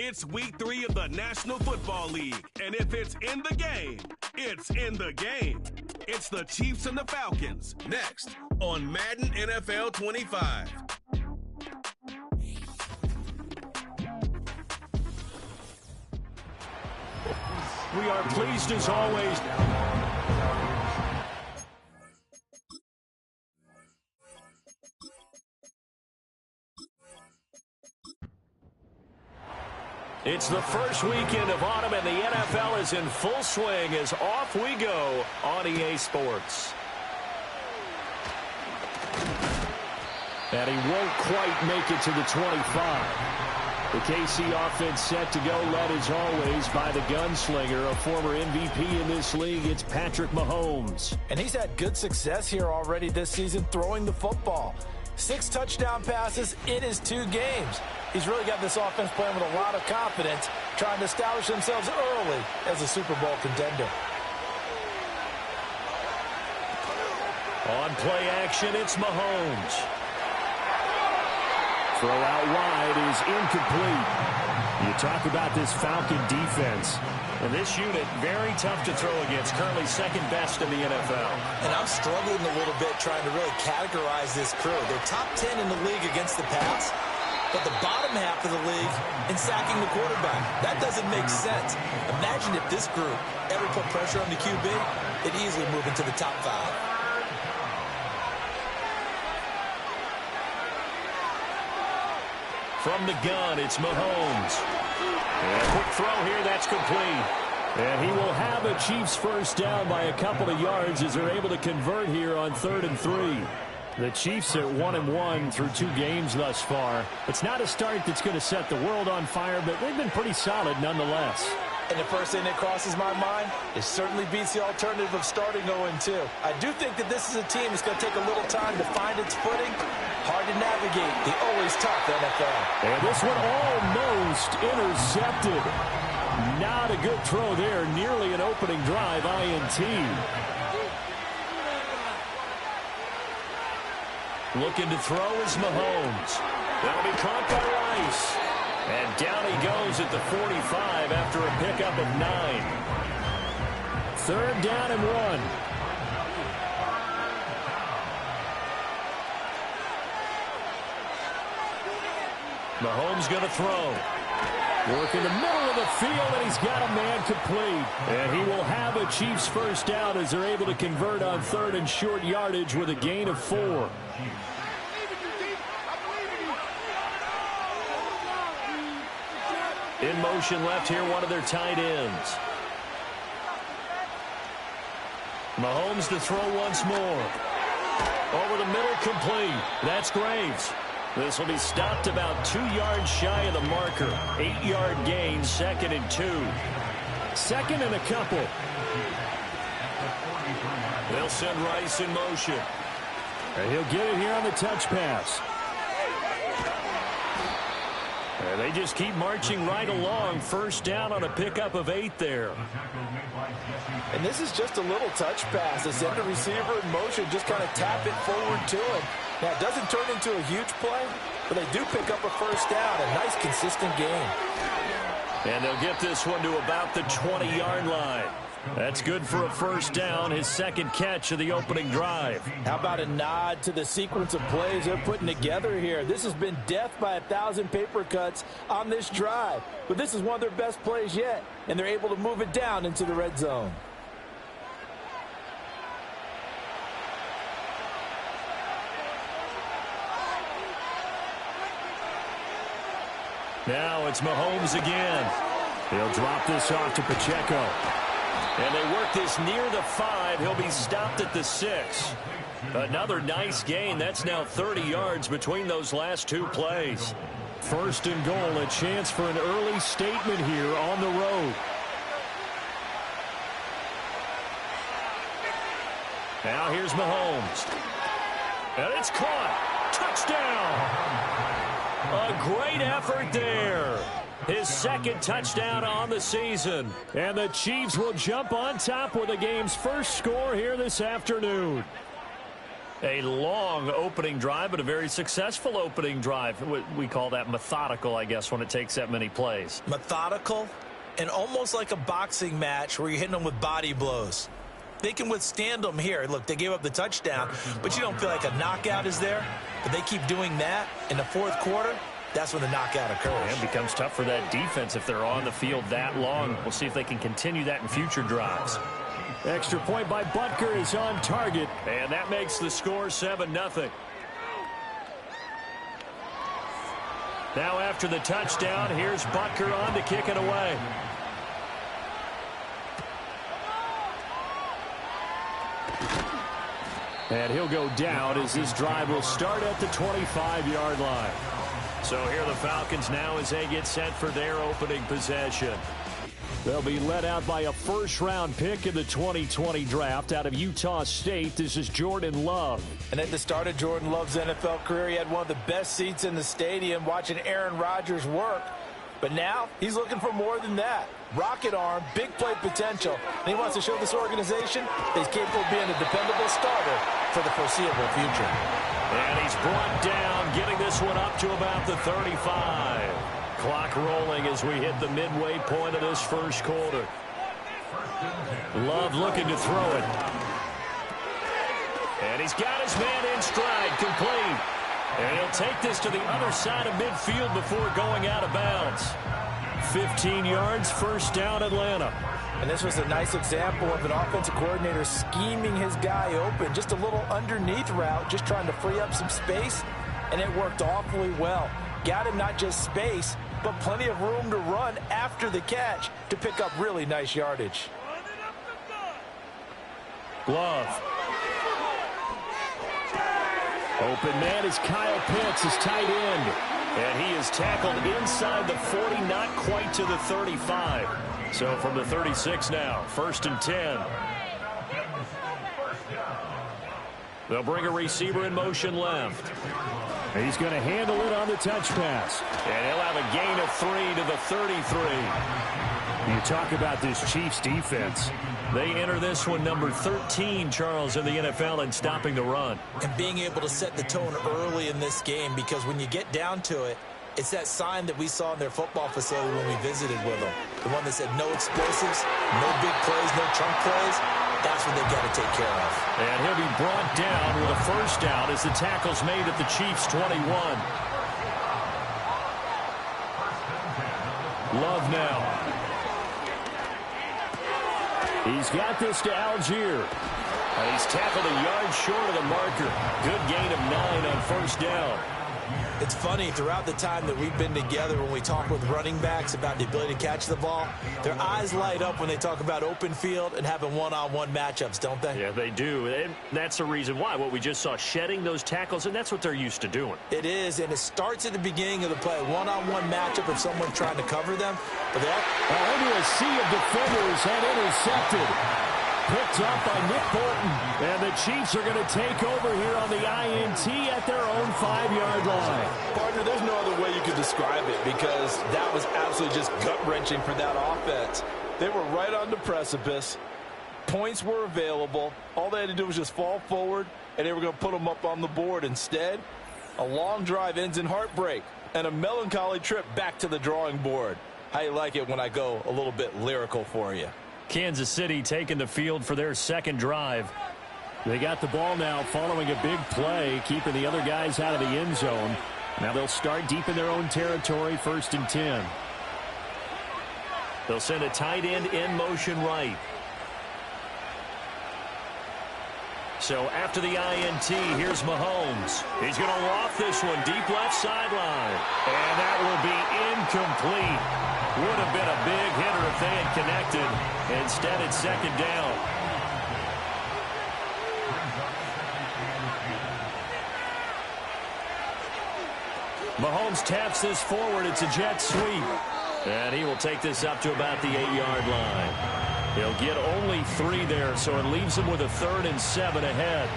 It's week 3 of the National Football League, and if it's in the game, it's in the game. It's the Chiefs and the Falcons, next on Madden NFL 25. We are pleased as always. It's the first weekend of autumn, and the NFL is in full swing as off we go on EA Sports. And he won't quite make it to the 25. The KC offense set to go, led as always by the gunslinger, a former MVP in this league. It's Patrick Mahomes. And he's had good success here already this season throwing the football. 6 touchdown passes in his 2 games. He's really got this offense playing with a lot of confidence, trying to establish themselves early as a Super Bowl contender. On play action, it's Mahomes. Throw out wide is incomplete. You talk about this Falcon defense. And this unit, very tough to throw against, currently second best in the NFL. And I'm struggling a little bit trying to really categorize this crew. They're top 10 in the league against the pass, but the bottom half of the league in sacking the quarterback. That doesn't make sense. Imagine if this group ever put pressure on the QB, they'd easily move into the top 5. From the gun, it's Mahomes. And a quick throw here, that's complete. And he will have a Chiefs first down by a couple of yards as they're able to convert here on 3rd and 3. The Chiefs are 1-1 through 2 games thus far. It's not a start that's going to set the world on fire, but they've been pretty solid nonetheless. And the first thing that crosses my mind, it certainly beats the alternative of starting 0-2. I do think that this is a team that's going to take a little time to find its footing. Hard to navigate the always tough NFL. And this one almost intercepted. Not a good throw there. Nearly an opening drive INT. Looking to throw is Mahomes. That'll be caught by Rice. And down he goes at the 45 after a pickup of 9. 3rd down and 1. Mahomes going to throw. Work in the middle of the field, and he's got a man complete. And he will have a Chiefs first down as they're able to convert on 3rd and short yardage with a gain of 4. In motion left here, one of their tight ends. Mahomes to throw once more. Over the middle, complete. That's Graves. This will be stopped about 2 yards shy of the marker. 8-yard gain, 2nd and 2. 2nd and a couple. They'll send Rice in motion. And he'll get it here on the touch pass. And they just keep marching right along. First down on a pickup of 8 there. And this is just a little touch pass. They send the receiver in motion, just kind of tap it forward to him. Now, it doesn't turn into a huge play, but they do pick up a first down. A nice, consistent gain. And they'll get this one to about the 20-yard line. That's good for a first down, his 2nd catch of the opening drive. How about a nod to the sequence of plays they're putting together here? This has been death by 1,000 paper cuts on this drive. But this is one of their best plays yet, and they're able to move it down into the red zone. Now it's Mahomes again. He'll drop this off to Pacheco. And they work this near the 5. He'll be stopped at the 6. Another nice gain. That's now 30 yards between those last 2 plays. 1st and goal, a chance for an early statement here on the road. Now here's Mahomes. And it's caught. Touchdown. A great effort there. His 2nd touchdown on the season. And the Chiefs will jump on top with the game's first score here this afternoon. A long opening drive, but a very successful opening drive. We call that methodical, I guess, when it takes that many plays. Methodical and almost like a boxing match where you're hitting them with body blows. They can withstand them here. Look, they gave up the touchdown, but you don't feel like a knockout is there. But they keep doing that in the fourth quarter. That's when the knockout occurs. And it becomes tough for that defense if they're on the field that long. We'll see if they can continue that in future drives. Extra point by Butker is on target, and that makes the score 7-0. Now after the touchdown, here's Butker on to kick it away. And he'll go down as this drive will start at the 25-yard line. So here the Falcons now as they get set for their opening possession. They'll be led out by a first-round pick in the 2020 draft out of Utah State. This is Jordan Love. And at the start of Jordan Love's NFL career, he had one of the best seats in the stadium watching Aaron Rodgers work. But now he's looking for more than that. Rocket arm, big play potential. And he wants to show this organization that he's capable of being a dependable starter for the foreseeable future. And he's brought down, getting this one up to about the 35. Clock rolling as we hit the midway point of this first quarter. Love looking to throw it. And he's got his man in stride, complete. And he'll take this to the other side of midfield before going out of bounds. 15 yards, first down, Atlanta. And this was a nice example of an offensive coordinator scheming his guy open. Just a little underneath route, just trying to free up some space. And it worked awfully well. Got him not just space, but plenty of room to run after the catch to pick up really nice yardage. Love. Open man is Kyle Pitts, his tight end. And he is tackled inside the 40, not quite to the 35. So from the 36 now, 1st and 10. They'll bring a receiver in motion left. He's going to handle it on the touch pass. And he'll have a gain of 3 to the 33. You talk about this Chiefs defense. They enter this one number 13, Charles, in the NFL in stopping the run. And being able to set the tone early in this game, because when you get down to it, it's that sign that we saw in their football facility when we visited with them. The one that said no explosives, no big plays, no chunk plays. That's what they've got to take care of. And he'll be brought down with a first down as the tackle's made at the Chiefs' 21. Love now. He's got this to Algier. And he's tackled a yard short of the marker. Good gain of 9 on first down. It's funny, throughout the time that we've been together, when we talk with running backs about the ability to catch the ball, their eyes light up when they talk about open field and having one-on-one matchups, don't they? Yeah, they do. And that's the reason why. What we just saw, shedding those tackles, and that's what they're used to doing. It is, and it starts at the beginning of the play. One-on-one matchup if someone's trying to cover them. But into a sea of defenders and intercepted. Picked up by Nick Bolton. And the Chiefs are going to take over here on the INT at their own 5-yard line. Partner, there's no other way you could describe it, because that was absolutely just gut-wrenching for that offense. They were right on the precipice. Points were available. All they had to do was just fall forward, and they were going to put them up on the board. Instead, a long drive ends in heartbreak and a melancholy trip back to the drawing board. How you like it when I go a little bit lyrical for you? Kansas City taking the field for their second drive. They got the ball now following a big play, keeping the other guys out of the end zone. Now they'll start deep in their own territory, 1st and 10. They'll send a tight end in motion right. So after the INT, here's Mahomes. He's going to loft this one deep left sideline. And that will be incomplete. Would have been a big hitter if they had connected. Instead, it's 2nd down. Mahomes taps this forward. It's a jet sweep. And he will take this up to about the 8-yard line. He'll get only 3 there, so it leaves him with a 3rd and 7 ahead.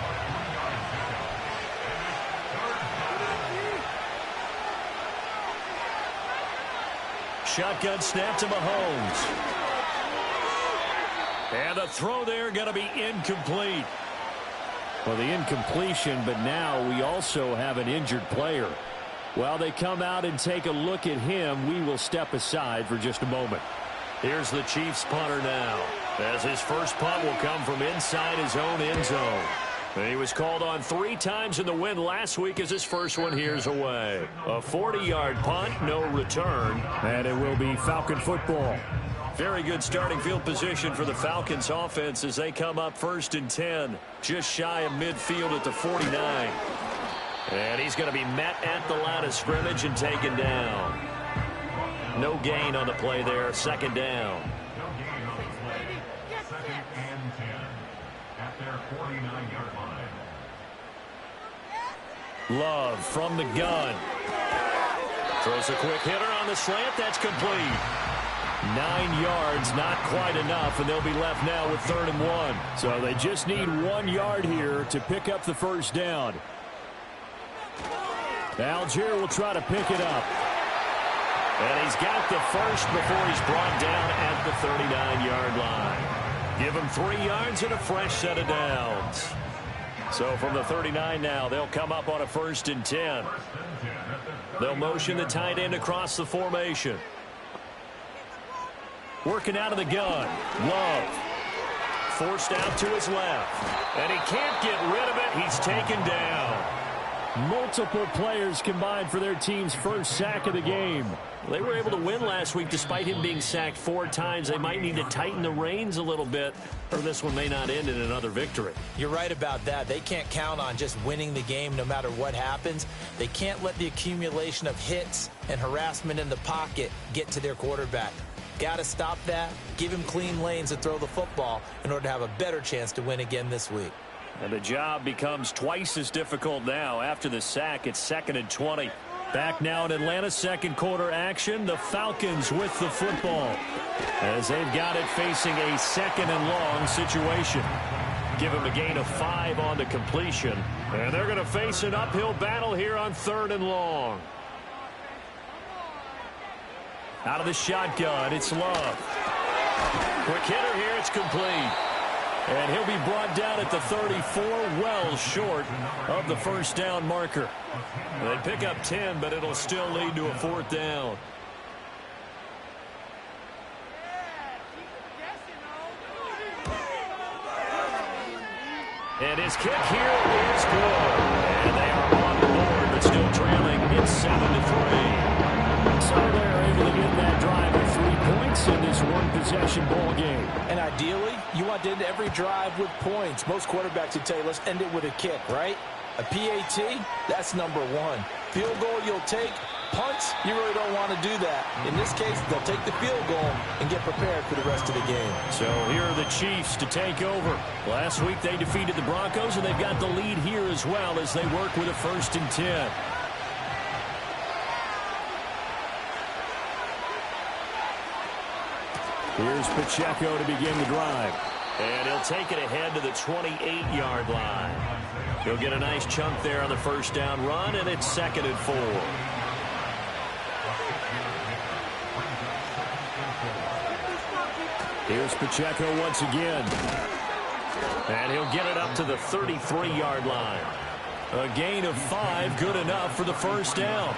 Shotgun snap to Mahomes. And a throw there going to be incomplete. Well, the incompletion, but now we also have an injured player. While they come out and take a look at him, we will step aside for just a moment. Here's the Chiefs punter now, as his first punt will come from inside his own end zone. He was called on 3 times in the win last week as his first one here's away. A 40-yard punt, no return, and it will be Falcon football. Very good starting field position for the Falcons offense as they come up 1st and 10, just shy of midfield at the 49. And he's going to be met at the line of scrimmage and taken down. No gain on the play there, 2nd down. Love from the gun. Throws a quick hitter on the slant. That's complete. 9 yards, not quite enough, and they'll be left now with 3rd and 1. So they just need 1 yard here to pick up the first down. Algier will try to pick it up. And he's got the first before he's brought down at the 39-yard line. Give him 3 yards and a fresh set of downs. So from the 39 now, they'll come up on a 1st and 10. They'll motion the tight end across the formation. Working out of the gun. Love. Forced out to his left. And he can't get rid of it. He's taken down. Multiple players combined for their team's first sack of the game. They were able to win last week despite him being sacked 4 times. They might need to tighten the reins a little bit, or this one may not end in another victory. You're right about that. They can't count on just winning the game no matter what happens. They can't let the accumulation of hits and harassment in the pocket get to their quarterback. Got to stop that, give him clean lanes to throw the football in order to have a better chance to win again this week. And the job becomes twice as difficult now. After the sack, it's 2nd and 20. Back now in Atlanta, 2nd quarter action. The Falcons with the football as they've got it facing a 2nd and long situation. Give him a gain of 5 on the completion. And they're going to face an uphill battle here on 3rd and long. Out of the shotgun, it's Love. Quick hitter here, it's complete. And he'll be brought down at the 34, well short of the first down marker. They pick up 10, but it'll still lead to a 4th down. And his kick here is good. And they are on the board, but still trailing. It's 7-3. So they're able to get that drive of 3 points in this one-possession ball game. And ideally, you want to end every drive with points. Most quarterbacks would tell you, let's end it with a kick, right? A PAT, that's number 1. Field goal you'll take. Punts, you really don't want to do that. In this case, they'll take the field goal and get prepared for the rest of the game. So here are the Chiefs to take over. Last week they defeated the Broncos, and they've got the lead here as well as they work with a 1st and 10. Here's Pacheco to begin the drive. And he'll take it ahead to the 28-yard line. He'll get a nice chunk there on the first down run, and it's 2nd and 4. Here's Pacheco once again. And he'll get it up to the 33-yard line. A gain of 5, good enough for the first down.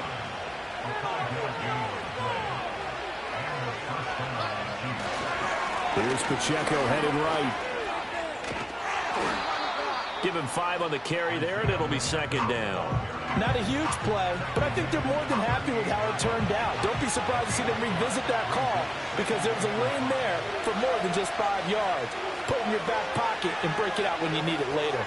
Here's Pacheco headed right. Give him 5 on the carry there, and it'll be 2nd down. Not a huge play, but I think they're more than happy with how it turned out. Don't be surprised to see them revisit that call because there was a lane there for more than just 5 yards. Put it in your back pocket and break it out when you need it later.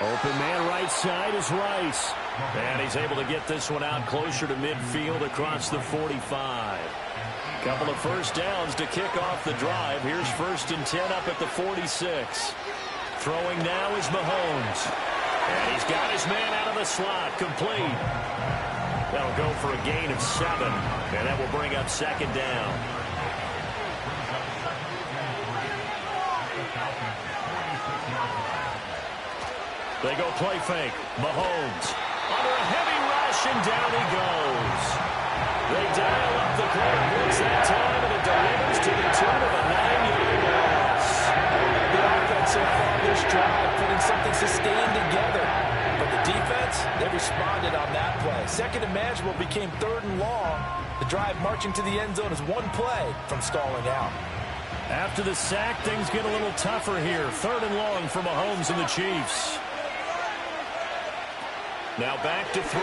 Open man right side is Rice. And he's able to get this one out closer to midfield across the 45. Couple of first downs to kick off the drive. Here's 1st and 10 up at the 46. Throwing now is Mahomes. And he's got his man out of the slot. Complete. That'll go for a gain of 7. And that will bring up 2nd down. They go play fake. Mahomes under a heavy rush, and down he goes. They dial up the play blitz that time, and it delivers to the tune of a 9-yard loss. The offense so far this drive putting something sustained together. But the defense, they responded on that play. Second and manageable became 3rd and long. The drive marching to the end zone is one play from stalling out. After the sack, things get a little tougher here. 3rd and long for Mahomes and the Chiefs. Now back to throw.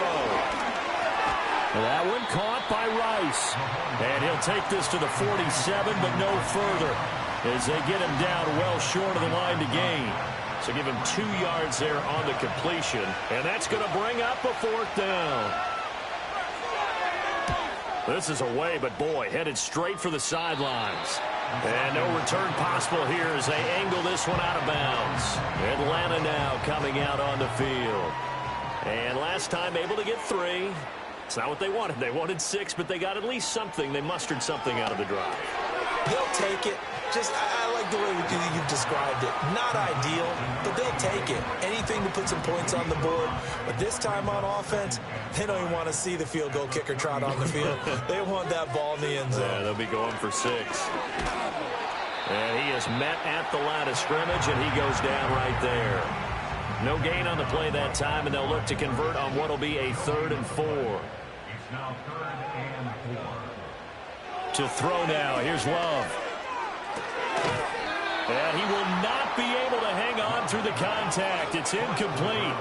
That one caught by Rice. And he'll take this to the 47, but no further, as they get him down well short of the line to gain. So give him 2 yards there on the completion. And that's going to bring up a 4th down. This is away, but boy, headed straight for the sidelines. And no return possible here as they angle this one out of bounds. Atlanta now coming out on the field. And last time able to get 3. It's not what they wanted. They wanted 6, but they got at least something. They mustered something out of the drive. They'll take it. Just, I like the way you've described it. Not ideal, but they'll take it. Anything to put some points on the board. But this time on offense, they don't even want to see the field goal kicker trot on the field. They want that ball in the end zone. Yeah, they'll be going for 6. And he is met at the line of scrimmage, and he goes down right there. No gain on the play that time, and they'll look to convert on what will be a 3rd and 4. It's now 3rd and 4. To throw now. Here's Love. And he will not be able to hang on through the contact. It's incomplete.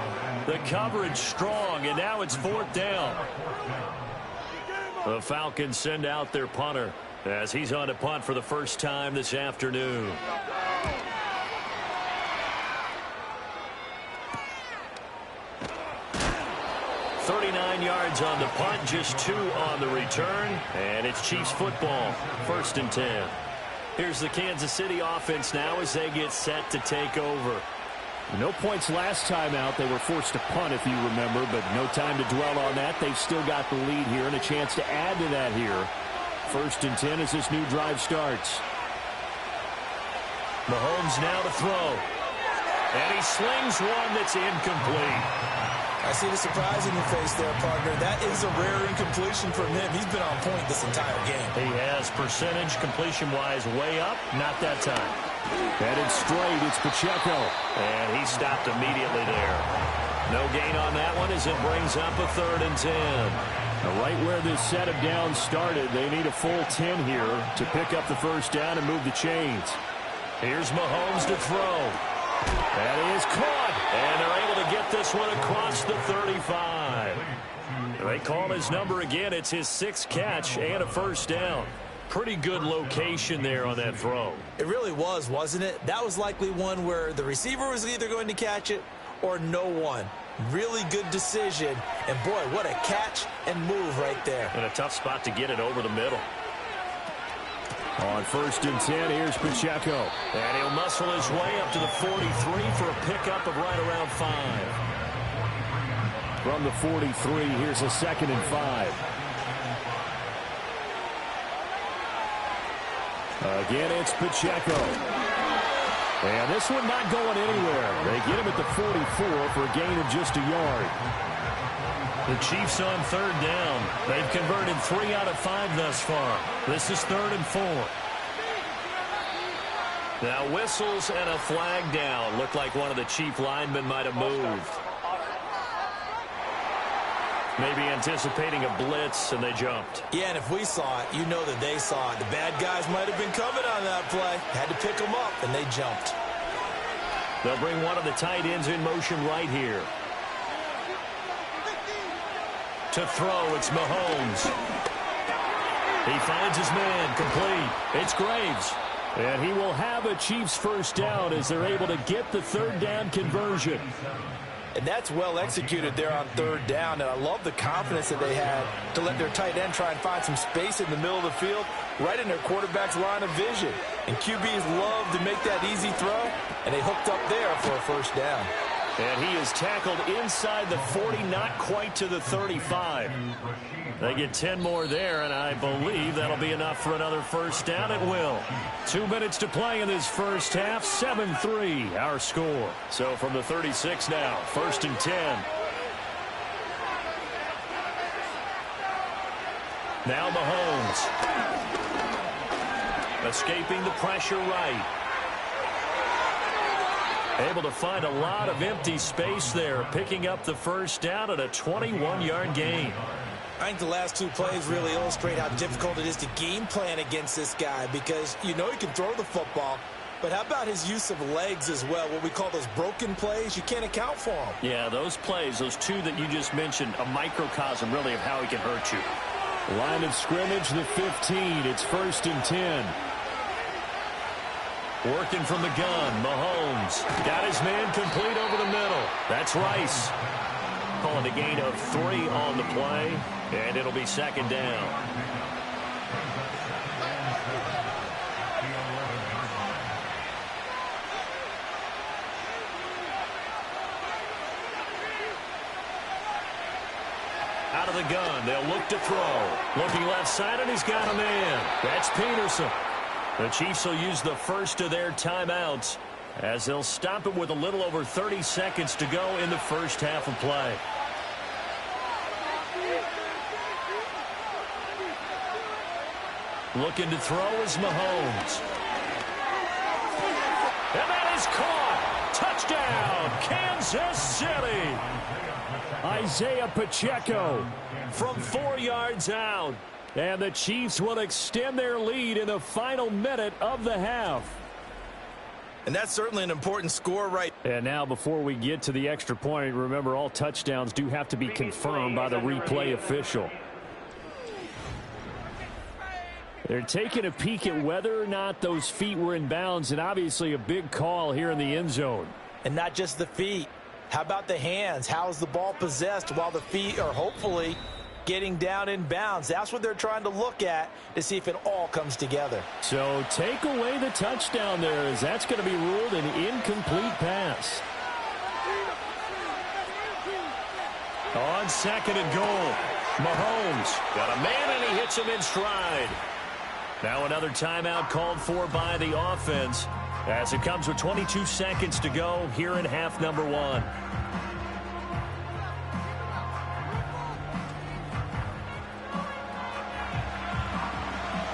The coverage strong, and now it's 4th down. The Falcons send out their punter as he's on to punt for the first time this afternoon. Yards on the punt, just 2 on the return, and it's Chiefs football, 1st and 10. Here's the Kansas City offense now as they get set to take over. No points last time out. They were forced to punt, if you remember, but no time to dwell on that. They've still got the lead here and a chance to add to that here. 1st and 10 as this new drive starts. Mahomes now to throw. And he slings one that's incomplete. I see the surprise in your face there, partner. That is a rare incompletion from him. He's been on point this entire game. He has percentage completion-wise way up. Not that time. Headed straight. It's Pacheco. And he stopped immediately there. No gain on that one as it brings up a 3rd and 10. Now, right where this set of downs started, they need a full 10 here to pick up the 1st down and move the chains. Here's Mahomes to throw. That is caught. And they're able to get this one across the 35. They call his number again. It's his 6th catch and a 1st down. Pretty good location there on that throw. It really was, wasn't it? That was likely one where the receiver was either going to catch it or no one. Really good decision. And, boy, what a catch and move right there. And a tough spot to get it over the middle. On 1st and 10, here's Pacheco. And he'll muscle his way up to the 43 for a pickup of right around 5. From the 43, here's a 2nd and 5. Again, it's Pacheco. And this one not going anywhere. They get him at the 44 for a gain of just a yard. The Chiefs on 3rd down. They've converted 3 out of 5 thus far. This is 3rd and 4. Now whistles and a flag down. Looked like one of the Chief linemen might have moved. Maybe anticipating a blitz, and they jumped. Yeah, and if we saw it, you know that they saw it. The bad guys might have been coming on that play. Had to pick them up, and they jumped. They'll bring one of the tight ends in motion right here. To throw, it's Mahomes. He finds his man, complete. It's Graves. And he will have a Chiefs 1st down as they're able to get the 3rd down conversion. And that's well executed there on 3rd down. And I love the confidence that they had to let their tight end try and find some space in the middle of the field, right in their quarterback's line of vision. And QBs love to make that easy throw, and they hooked up there for a 1st down. And he is tackled inside the 40, not quite to the 35. They get 10 more there, and I believe that'll be enough for another 1st down. It will. 2 minutes to play in this 1st half. 7-3, our score. So from the 36 now, 1st and 10. Now Mahomes. Escaping the pressure right. Able to find a lot of empty space there, picking up the first down at a 21-yard gain. I think the last two plays really illustrate how difficult it is to game plan against this guy, because you know he can throw the football, but how about his use of legs as well? What we call those broken plays, you can't account for them. Yeah, those plays, those two that you just mentioned, a microcosm really of how he can hurt you. Line of scrimmage, the 15. It's 1st and 10. Working from the gun, Mahomes. Got his man complete over the middle. That's Rice. Calling a gain of 3 on the play, and it'll be 2nd down. Out of the gun, they'll look to throw. Looking left side, and he's got a man. That's Peterson. The Chiefs will use the first of their timeouts as they'll stop it with a little over 30 seconds to go in the first half of play. Looking to throw is Mahomes. And that is caught. Touchdown, Kansas City. Isaiah Pacheco from 4 yards out. And the Chiefs will extend their lead in the final minute of the half. And that's certainly an important score right. And now before we get to the extra point, remember all touchdowns do have to be confirmed by the replay official. They're taking a peek at whether or not those feet were in bounds, and obviously a big call here in the end zone. And not just the feet. How about the hands? How is the ball possessed while the feet are hopefully getting down in bounds? That's what they're trying to look at to see if it all comes together. So take away the touchdown there, as that's going to be ruled an incomplete pass. On 2nd and goal, Mahomes got a man and he hits him in stride. Now another timeout called for by the offense as it comes with 22 seconds to go here in half number 1.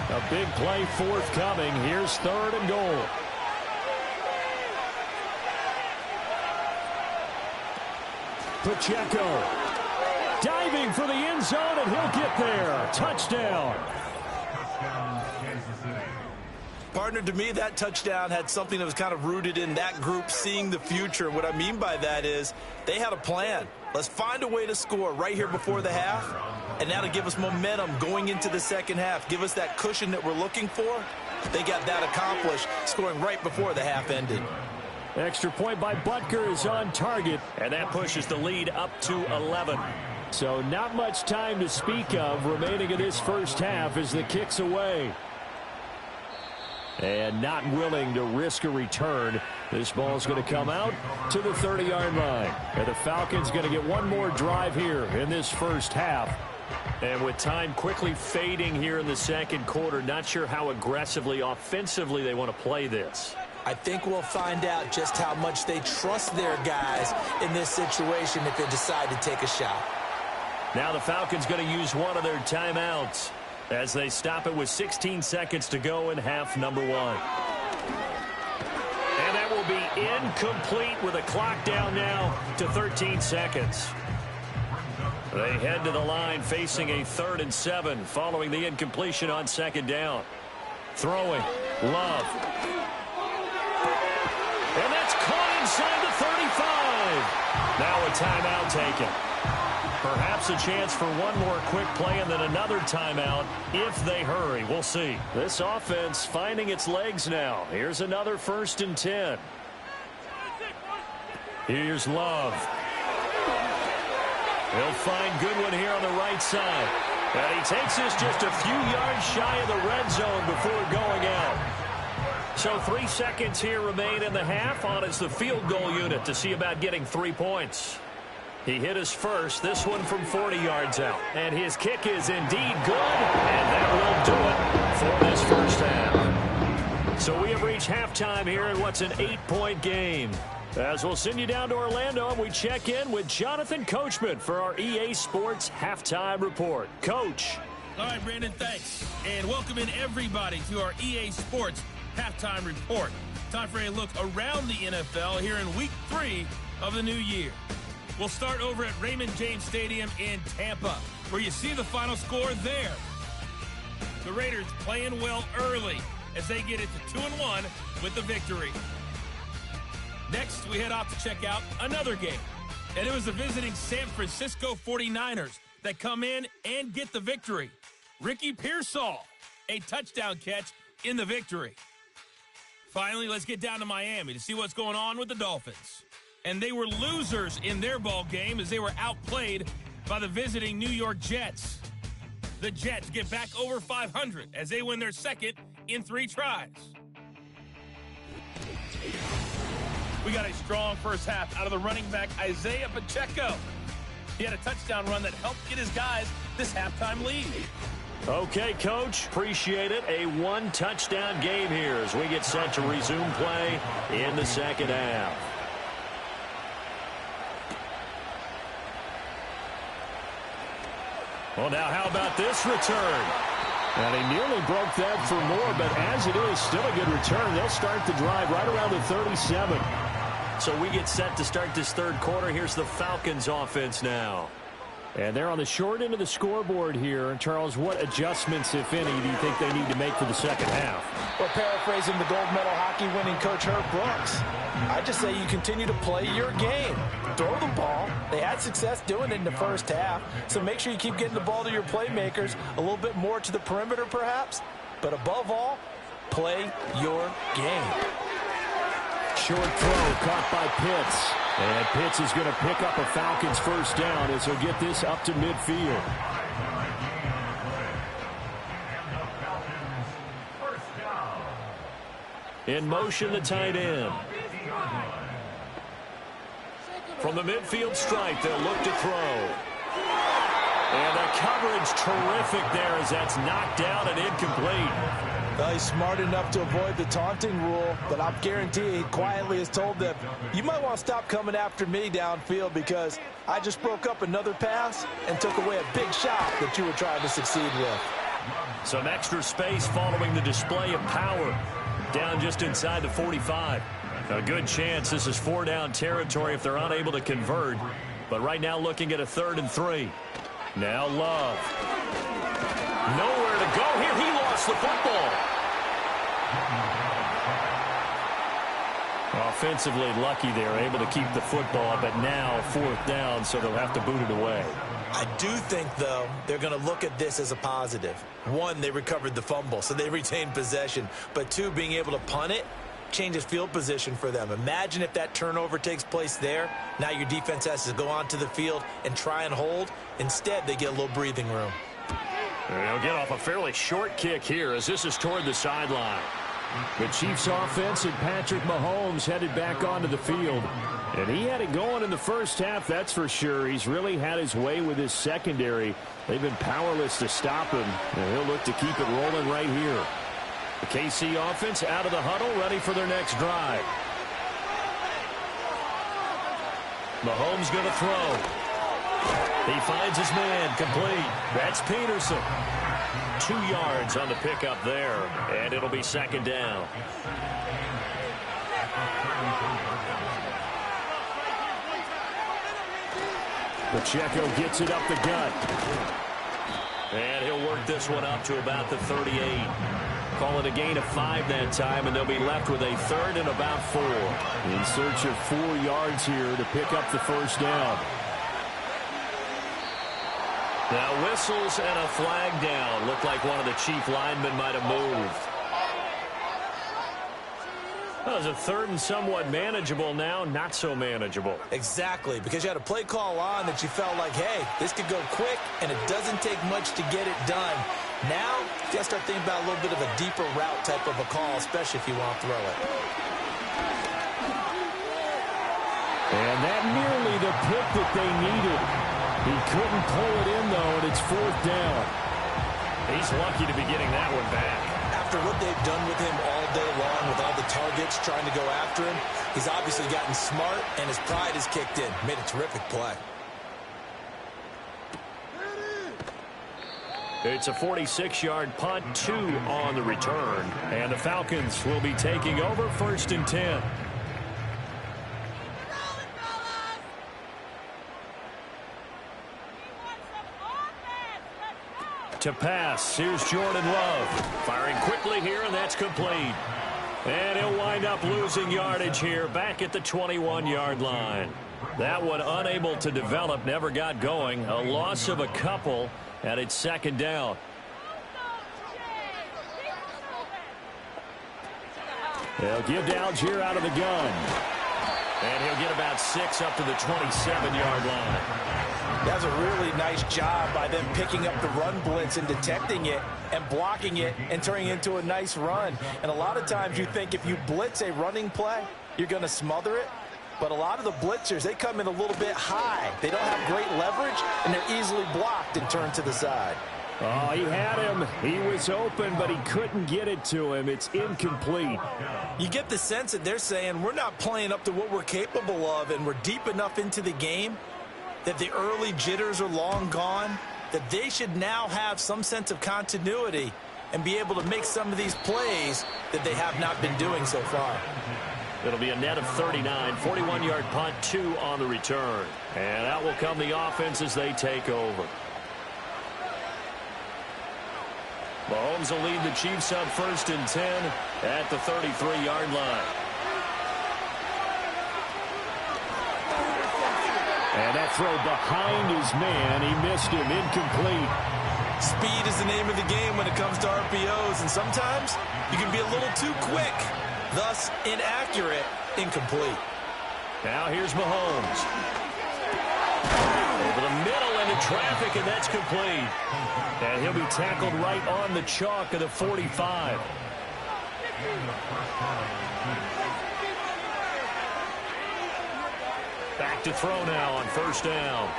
A big play forthcoming. Here's 3rd and goal. Pacheco diving for the end zone, and he'll get there. Touchdown. Partner, to me, that touchdown had something that was kind of rooted in that group seeing the future. What I mean by that is they had a plan. Let's find a way to score right here before the half, and that'll give us momentum going into the second half. Give us that cushion that we're looking for. They got that accomplished, scoring right before the half ended. Extra point by Butker is on target, and that pushes the lead up to 11. So not much time to speak of remaining in this first half as the kick's away. And not willing to risk a return. This ball's going to come out to the 30-yard line. And the Falcons going to get one more drive here in this first half. And with time quickly fading here in the second quarter, not sure how aggressively, offensively they want to play this. I think we'll find out just how much they trust their guys in this situation if they decide to take a shot. Now the Falcons going to use one of their timeouts as they stop it with 16 seconds to go in half number 1. And that will be incomplete with a clock down now to 13 seconds. They head to the line facing a 3rd and 7 following the incompletion on 2nd down. Throwing, Love. And that's caught inside the 35. Now a timeout taken. Perhaps a chance for one more quick play and then another timeout if they hurry. We'll see. This offense finding its legs now. Here's another 1st and 10. Here's Love. He'll find Goodwin here on the right side. And he takes this just a few yards shy of the red zone before going out. So 3 seconds here remain in the half on as the field goal unit to see about getting 3 points. He hit his first, this one from 40 yards out. And his kick is indeed good, and that will do it for this first half. So we have reached halftime here in what's an 8-point game. As we'll send you down to Orlando, and we check in with Jonathan Coachman for our EA Sports Halftime Report. Coach. All right, Brandon, thanks. And welcome in everybody to our EA Sports Halftime Report. Time for a look around the NFL here in Week 3 of the new year. We'll start over at Raymond James Stadium in Tampa, where you see the final score there. The Raiders playing well early as they get it to 2-1 with the victory. Next, we head off to check out another game. And it was the visiting San Francisco 49ers that come in and get the victory. Ricky Pearsall, a touchdown catch in the victory. Finally, let's get down to Miami to see what's going on with the Dolphins. And they were losers in their ball game as they were outplayed by the visiting New York Jets. The Jets get back over 500 as they win their second in 3 tries. We got a strong first half out of the running back Isaiah Pacheco. He had a touchdown run that helped get his guys this halftime lead. Okay, Coach, appreciate it. A 1-touchdown game here as we get set to resume play in the second half. Well, now how about this return? And he nearly broke that for more, but as it is, still a good return. They'll start the drive right around the 37. So we get set to start this third quarter. Here's the Falcons offense now. And they're on the short end of the scoreboard here. Charles, what adjustments, if any, do you think they need to make for the second half? Well, paraphrasing the gold medal hockey winning coach Herb Brooks, I just say you continue to play your game. Throw the ball. They had success doing it in the first half, so make sure you keep getting the ball to your playmakers, a little bit more to the perimeter perhaps, but above all, play your game. Short throw caught by Pitts. And Pitts is going to pick up a Falcons first down as he'll get this up to midfield. In motion, the tight end. From the midfield stripe, they'll look to throw. And the coverage terrific there as that's knocked down and incomplete. Well, he's smart enough to avoid the taunting rule, but I'm guaranteeing he quietly has told them, you might want to stop coming after me downfield because I just broke up another pass and took away a big shot that you were trying to succeed with. Some extra space following the display of power. Down just inside the 45. A good chance this is 4-down territory if they're unable to convert. But right now looking at a 3rd and 3. Now Love. Nowhere to go here. He lost the football. Offensively lucky they're able to keep the football, but now 4th down, so they'll have to boot it away. I do think, though, they're going to look at this as a positive. 1, they recovered the fumble, so they retained possession. But 2, being able to punt it changes field position for them. Imagine if that turnover takes place there. Now your defense has to go onto the field and try and hold. Instead, they get a little breathing room. They'll get off a fairly short kick here as this is toward the sideline. The Chiefs offense and Patrick Mahomes headed back onto the field. And he had it going in the first half, that's for sure. He's really had his way with his secondary. They've been powerless to stop him. And he'll look to keep it rolling right here. The KC offense out of the huddle, ready for their next drive. Mahomes going to throw. He finds his man, complete. That's Peterson. 2 yards on the pickup there, and it'll be 2nd down. Pacheco gets it up the gut. And he'll work this one up to about the 38. Call it a gain of 5 that time, and they'll be left with a 3rd and about 4. In search of 4 yards here to pick up the first down. Now whistles and a flag down. Looked like one of the Chief linemen might have moved. That was a 3rd and somewhat manageable, now not so manageable. Exactly, because you had a play call on that you felt like, hey, this could go quick, and it doesn't take much to get it done. Now, you got to start thinking about a little bit of a deeper route type of a call, especially if you want to throw it. And that nearly the pick that they needed. He couldn't pull it in, though, and it's 4th down. He's lucky to be getting that one back. After what they've done with him all day long, with all the targets trying to go after him, he's obviously gotten smart, and his pride has kicked in. Made a terrific play. It's a 46-yard punt, 2 on the return. And the Falcons will be taking over 1st and 10. To pass, here's Jordan Love. Firing quickly here, and that's complete. And he'll wind up losing yardage here back at the 21-yard line. That one unable to develop, never got going. A loss of a couple, and it's 2nd down. They'll give Downs here out of the gun. And he'll get about 6 up to the 27-yard line. That's a really nice job by them picking up the run blitz and detecting it and blocking it and turning it into a nice run. And a lot of times you think if you blitz a running play, you're going to smother it. But a lot of the blitzers, they come in a little bit high. They don't have great leverage, and they're easily blocked and turned to the side. Oh, he had him. He was open, but he couldn't get it to him. It's incomplete. You get the sense that they're saying we're not playing up to what we're capable of, and we're deep enough into the game that the early jitters are long gone, that they should now have some sense of continuity and be able to make some of these plays that they have not been doing so far. It'll be a net of 39, 41-yard punt, 2 on the return. And out will come the offense as they take over. Mahomes will lead the Chiefs up 1st and 10 at the 33-yard line. And that throw behind his man, he missed him, incomplete. Speed is the name of the game when it comes to RPOs, and sometimes you can be a little too quick, thus inaccurate, incomplete. Now here's Mahomes. Over the middle into traffic, and that's complete. And he'll be tackled right on the chalk of the 45. Back to throw now on 1st down.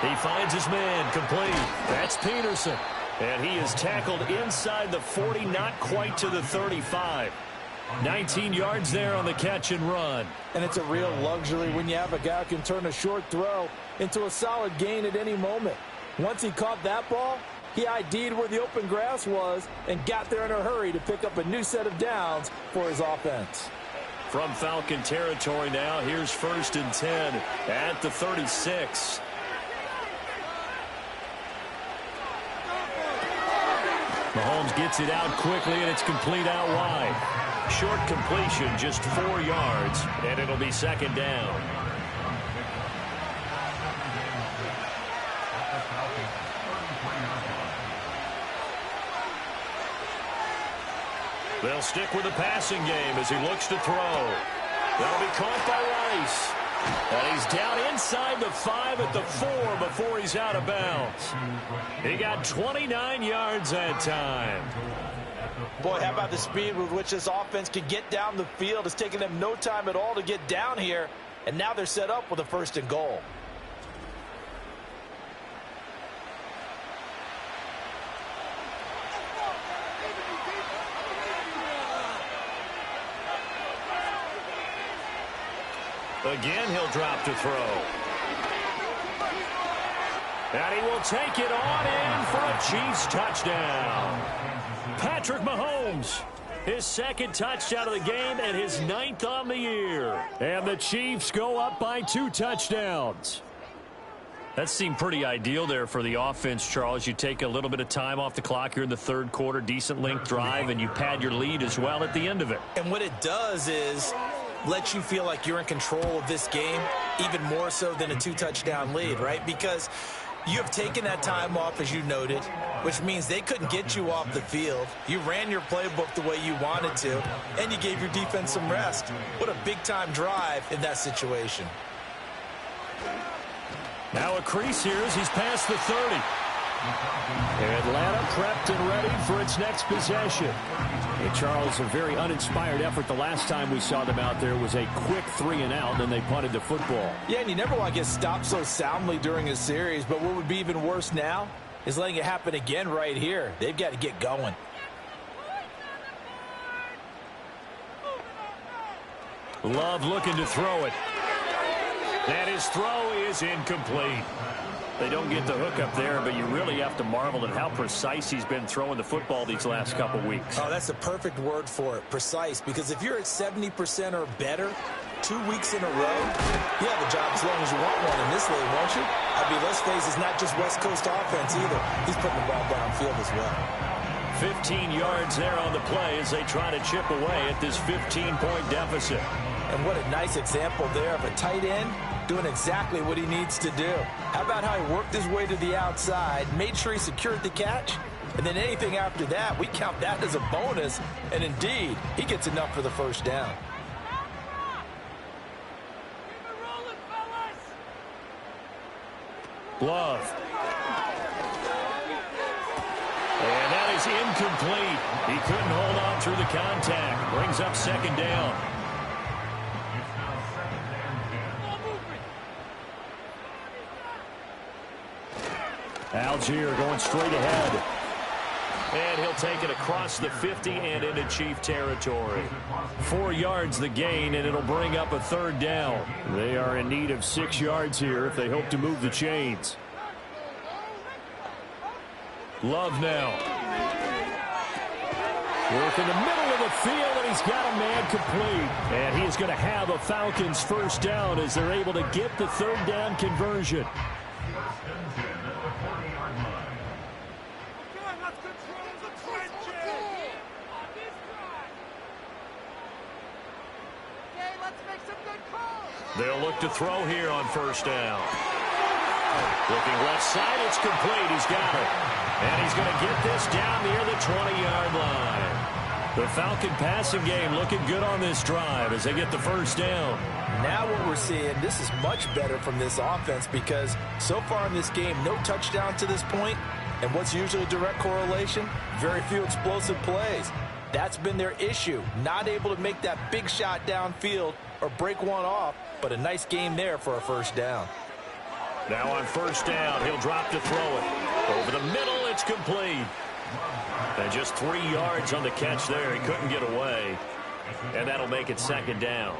He finds his man, complete. That's Peterson. And he is tackled inside the 40, not quite to the 35. 19 yards there on the catch and run. And it's a real luxury when you have a guy who can turn a short throw into a solid gain at any moment. Once he caught that ball, he ID'd where the open grass was and got there in a hurry to pick up a new set of downs for his offense. From Falcon territory now, here's 1st and 10 at the 36. Mahomes gets it out quickly, and it's complete out wide. Short completion, just 4 yards, and it'll be 2nd down. They'll stick with the passing game as he looks to throw. That'll be caught by Rice. And he's down inside the 5 at the 4 before he's out of bounds. He got 29 yards that time. Boy, how about the speed with which this offense could get down the field? It's taken them no time at all to get down here, and now they're set up with a 1st and goal. Again, he'll drop to throw. And he will take it on in for a Chiefs touchdown. Patrick Mahomes, his 2nd touchdown of the game and his 9th on the year. And the Chiefs go up by 2 touchdowns. That seemed pretty ideal there for the offense, Charles. You take a little bit of time off the clock here in the 3rd quarter, decent length drive, and you pad your lead as well at the end of it. And what it does is let you feel like you're in control of this game, even more so than a 2-touchdown lead, right? Because you have taken that time off, as you noted, which means they couldn't get you off the field. You ran your playbook the way you wanted to, and you gave your defense some rest. What a big-time drive in that situation. Now a crease here as he's past the 30. Atlanta prepped and ready for its next possession. Hey, Charles, a very uninspired effort the last time we saw them out there was a quick 3-and-out, and then they punted the football. Yeah, and you never want to get stopped so soundly during a series, but what would be even worse now is letting it happen again right here. They've got to get going. Love looking to throw it. And his throw is incomplete. They don't get the hook up there, but you really have to marvel at how precise he's been throwing the football these last couple weeks. Oh, that's the perfect word for it, precise, because if you're at 70% or better 2 weeks in a row, you have a job as long as you want one in this league, won't you? I mean, let's face it, it's not just West Coast offense either. He's putting the ball downfield as well. 15 yards there on the play as they try to chip away at this 15-point deficit. And what a nice example there of a tight end doing exactly what he needs to do. How about how he worked his way to the outside, made sure he secured the catch, and then anything after that, we count that as a bonus, and indeed, he gets enough for the first down. Love. And that is incomplete. He couldn't hold on through the contact. Brings up second down. Algier going straight ahead. And he'll take it across the 50 and into Chief territory. 4 yards the gain, and it'll bring up a third down. They are in need of 6 yards here if they hope to move the chains. Love now. Work in the middle of the field, and he's got a man complete. And he is going to have a Falcons first down as they're able to get the third down conversion. They'll look to throw here on first down. Looking left side, it's complete. He's got it. And he's going to get this down near the 20-yard line. The Falcon passing game looking good on this drive as they get the first down. Now what we're seeing, this is much better from this offense because so far in this game, no touchdown to this point. And what's usually a direct correlation? Very few explosive plays. That's been their issue. Not able to make that big shot downfield or break one off, but a nice game there for a first down. Now on first down, he'll drop to throw it. Over the middle, it's complete. And just 3 yards on the catch there. He couldn't get away. And that'll make it second down.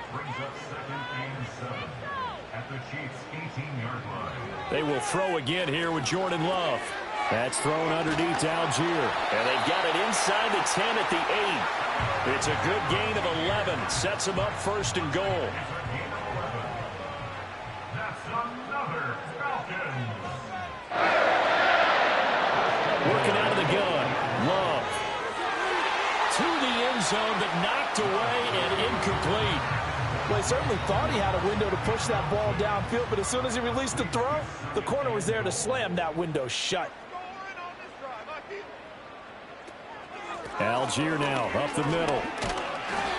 They will throw again here with Jordan Love. That's thrown underneath to Algier. And they've got it inside the 10 at the 8. It's a good gain of 11. Sets them up first and goal. That's another Falcons. Working out of the gun. Love. To the end zone, but knocked away and incomplete. Well, he certainly thought he had a window to push that ball downfield, but as soon as he released the throw, the corner was there to slam that window shut. Algier now up the middle.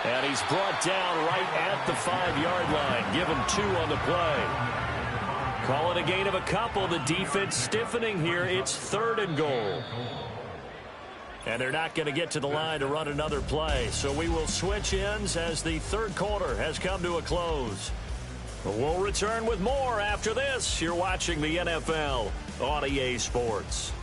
And he's brought down right at the 5-yard line. Give him 2 on the play. Call it a gain of a couple. The defense stiffening here. It's third and goal. And they're not going to get to the line to run another play. So we will switch ends as the third quarter has come to a close. We'll return with more after this. You're watching the NFL on EA Sports.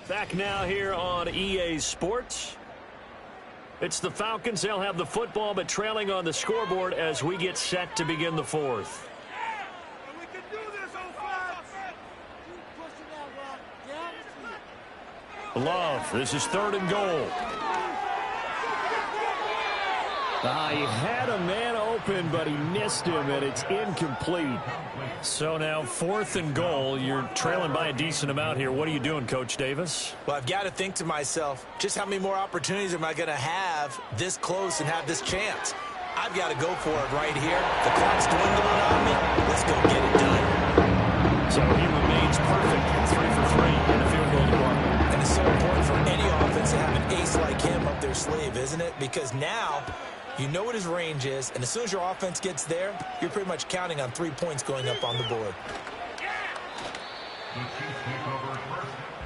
Back now here on EA Sports. It's the Falcons. They'll have the football, but trailing on the scoreboard as we get set to begin the fourth. Love. This is third and goal. He had a man open, but he missed him, and it's incomplete. So now fourth and goal. You're trailing by a decent amount here. What are you doing, Coach Davis? Well, I've got to think to myself, just how many more opportunities am I going to have this close and have this chance? I've got to go for it right here. The clock's dwindling on me. Let's go get it done. So he remains perfect. 3 for 3 in the field goal department. And it's so important for any offense to have an ace like him up their sleeve, isn't it? Because now you know what his range is, and as soon as your offense gets there, you're pretty much counting on 3 points going up on the board.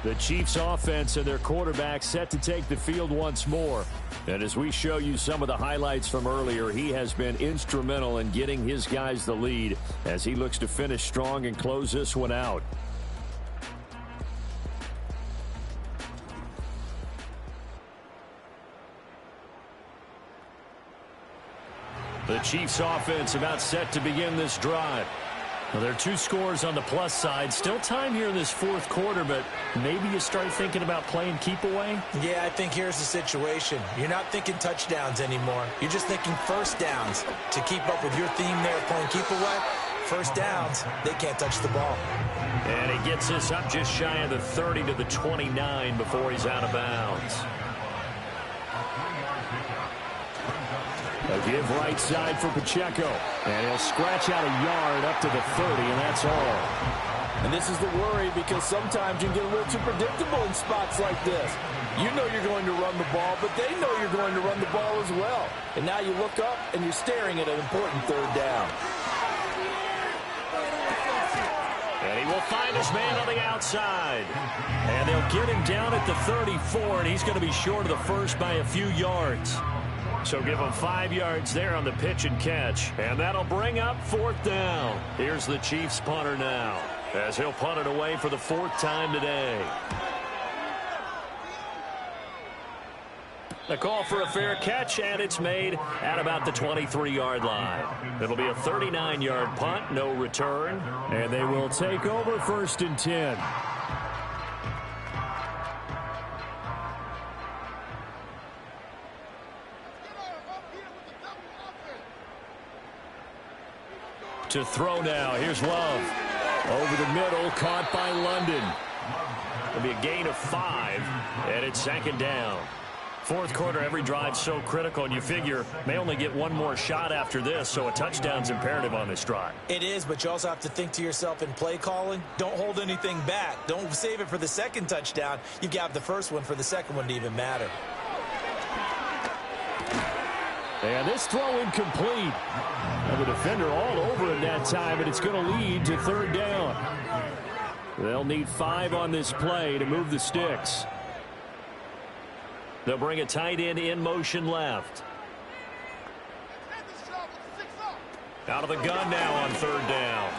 The Chiefs offense and their quarterback set to take the field once more. And as we show you some of the highlights from earlier, he has been instrumental in getting his guys the lead as he looks to finish strong and close this one out. The Chiefs offense about set to begin this drive. Well, there are 2 scores on the plus side. Still time here in this fourth quarter, but maybe you start thinking about playing keep away? Yeah, I think here's the situation. You're not thinking touchdowns anymore. You're just thinking first downs. To keep up with your theme there, playing keep away, first downs, they can't touch the ball. And he gets us up just shy of the 30 to the 29 before he's out of bounds. A give right side for Pacheco. And he'll scratch out a yard up to the 30, and that's all. And this is the worry, because sometimes you can get a little too predictable in spots like this. You know you're going to run the ball, but they know you're going to run the ball as well. And now you look up, and you're staring at an important third down. And he will find his man on the outside. And they'll get him down at the 34, and he's going to be short of the first by a few yards. So give him 5 yards there on the pitch and catch. And that'll bring up 4th down. Here's the Chiefs punter now, as he'll punt it away for the 4th time today. The call for a fair catch, and it's made at about the 23-yard line. It'll be a 39-yard punt, no return, and they will take over 1st and 10. To throw now. Here's Love. Over the middle, caught by London. It'll be a gain of 5, and it's 2nd down. Fourth quarter, every drive so critical, and you figure may only get one more shot after this, so a touchdown's imperative on this drive. It is, but you also have to think to yourself in play calling, don't hold anything back. Don't save it for the 2nd touchdown. You've got the first one for the 2nd one to even matter. And this throw incomplete. And the defender all over it that time, and it's going to lead to 3rd down. They'll need 5 on this play to move the sticks. They'll bring a tight end in motion left. Out of the gun now on 3rd down.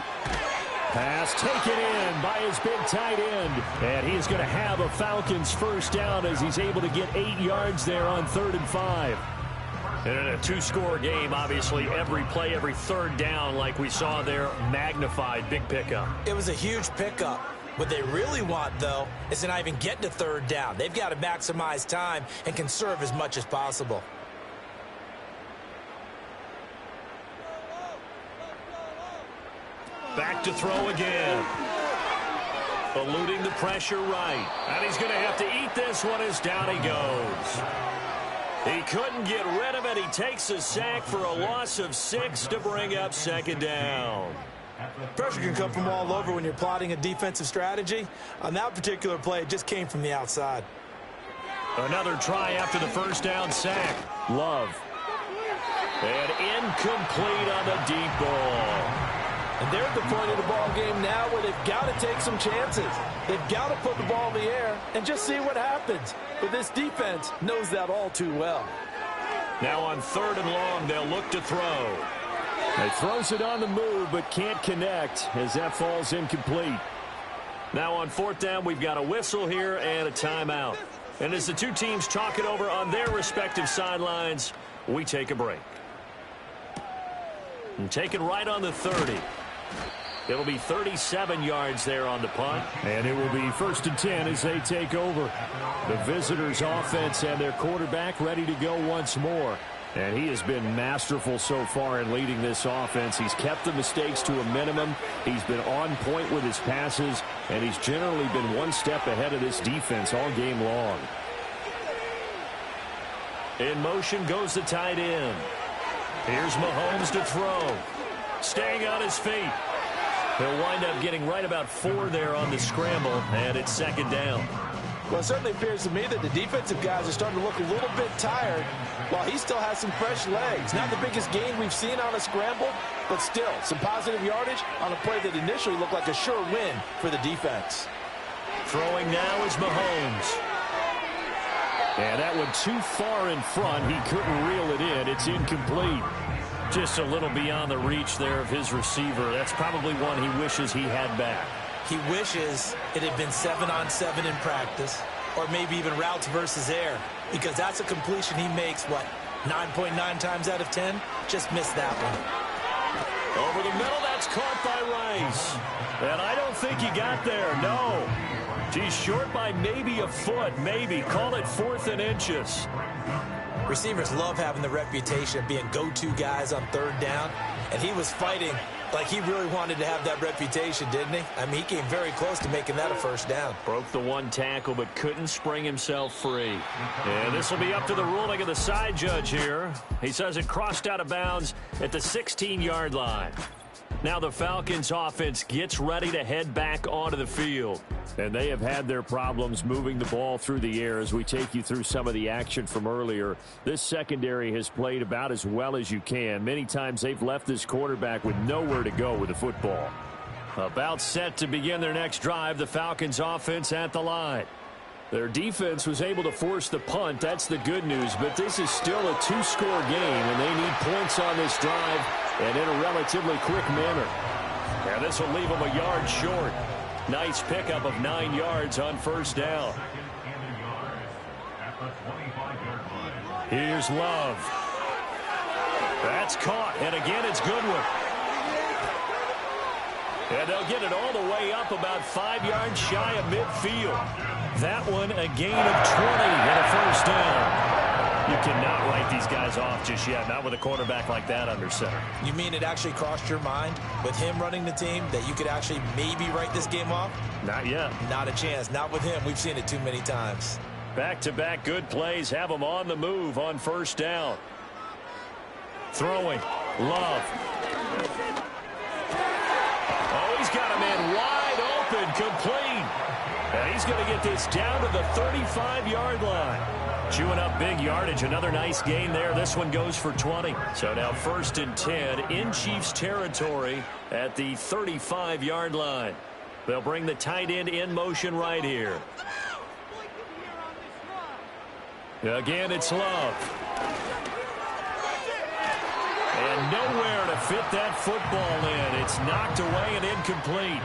Pass taken in by his big tight end. And he's going to have a Falcons first down as he's able to get 8 yards there on 3rd and 5. And in a 2-score game, obviously, every play, every 3rd down, like we saw there, magnified. Big pickup. It was a huge pickup. What they really want, though, is to not even get to 3rd down. They've got to maximize time and conserve as much as possible. Back to throw again. Eluding the pressure right. And he's going to have to eat this one as down he goes. He couldn't get rid of it. He takes a sack for a loss of 6 to bring up 2nd down. Pressure can come from all over when you're plotting a defensive strategy. On that particular play, it just came from the outside. Another try after the first down sack. Love. And incomplete on the deep ball. And they're at the point of the ball game now where they've got to take some chances. They've got to put the ball in the air and just see what happens. But this defense knows that all too well. Now on 3rd and long, they'll look to throw. He throws it on the move, but can't connect as that falls incomplete. Now on 4th down, we've got a whistle here and a timeout. And as the two teams talk it over on their respective sidelines, we take a break. And taken right on the 30. It'll be 37 yards there on the punt. And it will be 1st and 10 as they take over. The visitors' offense and their quarterback ready to go once more. And he has been masterful so far in leading this offense. He's kept the mistakes to a minimum. He's been on point with his passes. And he's generally been one step ahead of this defense all game long. In motion goes the tight end. Here's Mahomes to throw. Staying on his feet. He'll wind up getting right about 4 there on the scramble, and it's 2nd down. Well, it certainly appears to me that the defensive guys are starting to look a little bit tired while he still has some fresh legs. Not the biggest gain we've seen on a scramble, but still some positive yardage on a play that initially looked like a sure win for the defense. Throwing now is Mahomes. And that one too far in front. He couldn't reel it in. It's incomplete. Just a little beyond the reach there of his receiver. That's probably one he wishes he had back. He wishes it had been 7-on-7 in practice, or maybe even routes versus air, because that's a completion he makes, 9.9 times out of 10, just missed that one. Over the middle, that's caught by Rice. And I don't think he got there, no. He's short by maybe a foot, maybe. Call it 4th and inches. Receivers love having the reputation of being go-to guys on 3rd down, and he was fighting like he really wanted to have that reputation, didn't he? I mean, he came very close to making that a 1st down. Broke the 1 tackle, but couldn't spring himself free. And this will be up to the ruling of the side judge here. He says it crossed out of bounds at the 16-yard line. Now the Falcons offense gets ready to head back onto the field. And they have had their problems moving the ball through the air as we take you through some of the action from earlier. This secondary has played about as well as you can. Many times they've left this quarterback with nowhere to go with the football. About set to begin their next drive, the Falcons offense at the line. Their defense was able to force the punt. That's the good news, but this is still a 2-score game, and they need points on this drive and in a relatively quick manner. And this will leave them a yard short. Nice pickup of 9 yards on 1st down. Here's Love. That's caught, and again it's Goodwin. And they'll get it all the way up about 5 yards shy of midfield. That one a gain of 20 and a 1st down. You cannot write these guys off just yet, not with a quarterback like that under center. You mean it actually crossed your mind with him running the team that you could actually maybe write this game off? Not yet. Not a chance. Not with him. We've seen it too many times. Back-to-back good plays have them on the move on 1st down. Throwing. Love. Oh, he's got a man wide open, complete. And he's going to get this down to the 35-yard line. Chewing up big yardage. Another nice gain there. This one goes for 20. So now 1st and 10 in Chiefs territory at the 35-yard line. They'll bring the tight end in motion right here. Again, it's Love. And nowhere to fit that football in. It's knocked away and incomplete.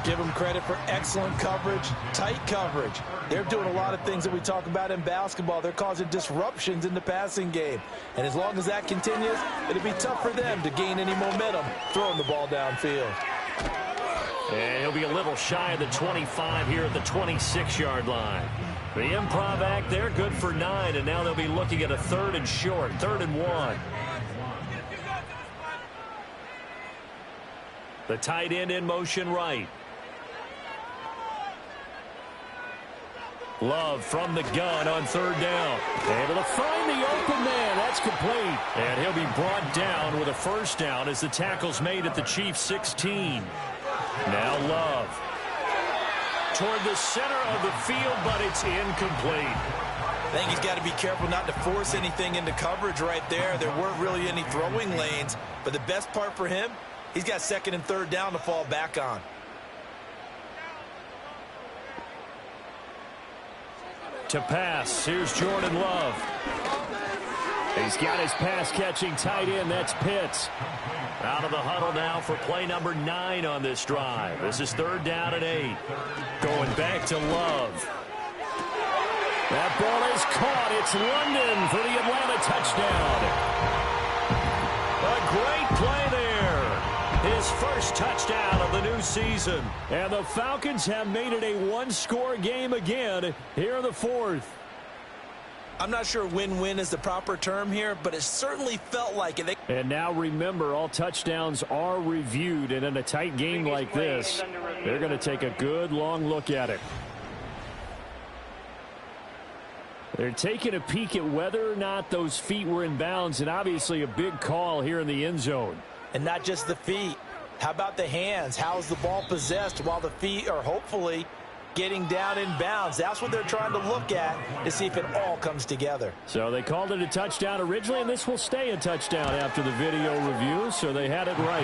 Give them credit for excellent coverage, tight coverage. They're doing a lot of things that we talk about in basketball. They're causing disruptions in the passing game. And as long as that continues, it'll be tough for them to gain any momentum throwing the ball downfield. And he'll be a little shy of the 25 here at the 26-yard line. The improv act there, good for 9, and now they'll be looking at a 3rd and short, 3rd and 1. The tight end in motion right. Love from the gun on 3rd down. Able to find the open man. That's complete. And he'll be brought down with a 1st down as the tackle's made at the Chiefs 16. Now Love. Toward the center of the field, but it's incomplete. I think he's got to be careful not to force anything into coverage right there. There weren't really any throwing lanes, but the best part for him, he's got 2nd and 3rd down to fall back on. To pass, here's Jordan Love. He's got his pass-catching tight end, that's Pitts. Out of the huddle now for play number 9 on this drive. This is 3rd down and 8. Going back to Love. That ball is caught. It's London for the Atlanta touchdown. A great play there. His 1st touchdown of the new season. And the Falcons have made it a 1-score game again here in the 4th. I'm not sure win-win is the proper term here, but it certainly felt like it. And now remember, all touchdowns are reviewed, and in a tight game like this, they're going to take a good long look at it. They're taking a peek at whether or not those feet were in bounds, and obviously a big call here in the end zone. And not just the feet. How about the hands? How's the ball possessed while the feet are hopefully getting down in bounds? That's what they're trying to look at to see if it all comes together. So they called it a touchdown originally, and this will stay a touchdown after the video review, so they had it right.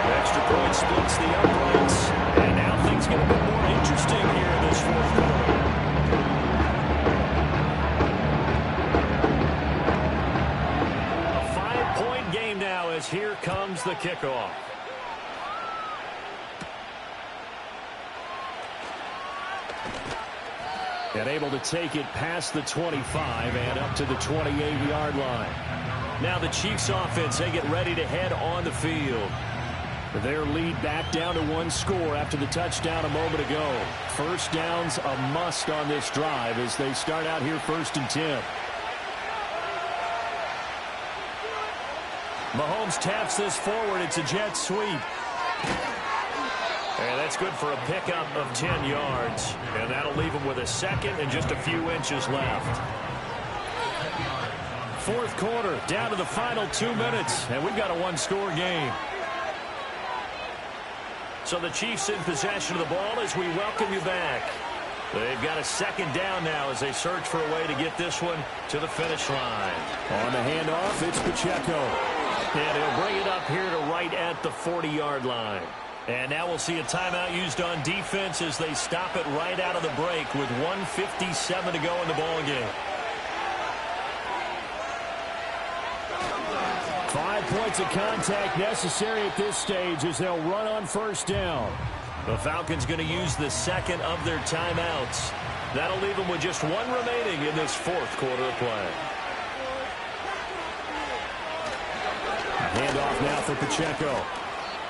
The extra point splits the uprights, and now things get a bit more interesting here in this 4th quarter. A 5-point game now as here comes the kickoff. And able to take it past the 25 and up to the 28-yard line. Now the Chiefs offense, they get ready to head on the field. Their lead back down to one score after the touchdown a moment ago. First down's a must on this drive as they start out here 1st and 10. Mahomes taps this forward. It's a jet sweep. And that's good for a pickup of 10 yards. And that'll leave him with a second and just a few inches left. Fourth quarter, down to the final 2 minutes. And we've got a one-score game. So the Chiefs in possession of the ball as we welcome you back. They've got a second down now as they search for a way to get this one to the finish line. On the handoff, it's Pacheco. And he'll bring it up here to right at the 40-yard line. And now we'll see a timeout used on defense as they stop it right out of the break with 1:57 to go in the ball game. 5 points of contact necessary at this stage as they'll run on first down. The Falcons going to use the second of their timeouts. That'll leave them with just one remaining in this fourth quarter of play. Handoff now for Pacheco.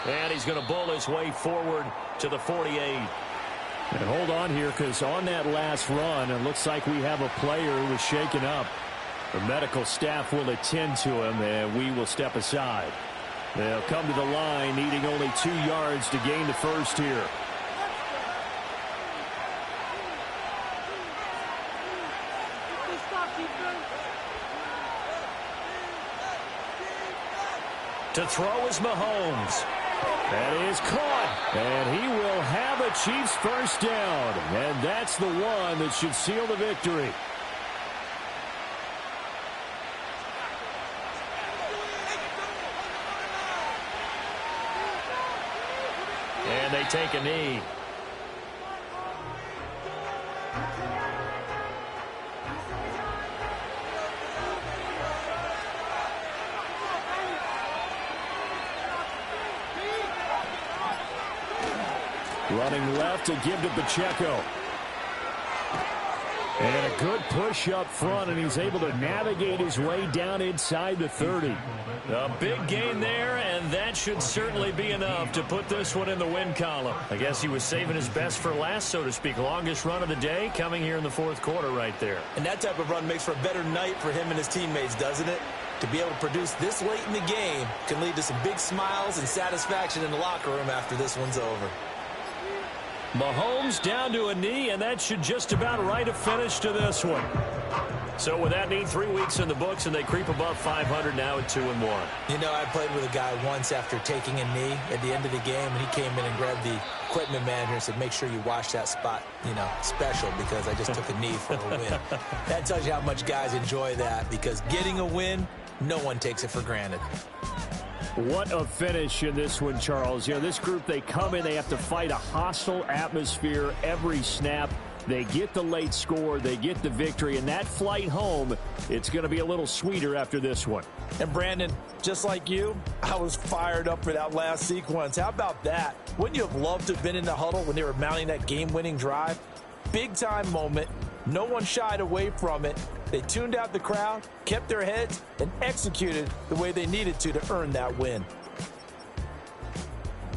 And he's going to bull his way forward to the 48. And hold on here because on that last run, it looks like we have a player who was shaken up. The medical staff will attend to him, and we will step aside. They'll come to the line, needing only 2 yards to gain the first here. To throw is Mahomes. That is caught, and he will have a Chiefs first down, and that's the one that should seal the victory. And they take a knee. Running left to give to Pacheco. And a good push up front, and he's able to navigate his way down inside the 30. A big gain there, and that should certainly be enough to put this one in the win column. I guess he was saving his best for last, so to speak. Longest run of the day coming here in the fourth quarter right there. And that type of run makes for a better night for him and his teammates, doesn't it? To be able to produce this late in the game can lead to some big smiles and satisfaction in the locker room after this one's over. Mahomes down to a knee, and that should just about write a finish to this one. So with that knee, 3 weeks in the books, and they creep above 500 now at 2-1. You know, I played with a guy once after taking a knee at the end of the game, and he came in and grabbed the equipment manager and said, make sure you wash that spot, you know, special, because I just took a knee for a win. That tells you how much guys enjoy that, because getting a win, no one takes it for granted. What a finish in this one, Charles. You know, this group, they come in, they have to fight a hostile atmosphere every snap. They get the late score, they get the victory, and that flight home, it's going to be a little sweeter after this one. And Brandon, just like you, I was fired up for that last sequence. How about that? Wouldn't you have loved to have been in the huddle when they were mounting that game-winning drive? Big-time moment. No one shied away from it. They tuned out the crowd, kept their heads, and executed the way they needed to earn that win.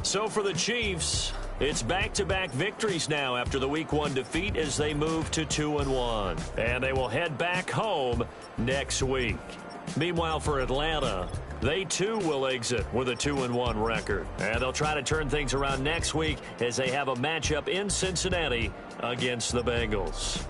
So for the Chiefs, it's back-to-back victories now after the Week 1 defeat as they move to 2-1. And they will head back home next week. Meanwhile, for Atlanta, they too will exit with a 2-1 record. And they'll try to turn things around next week as they have a matchup in Cincinnati against the Bengals.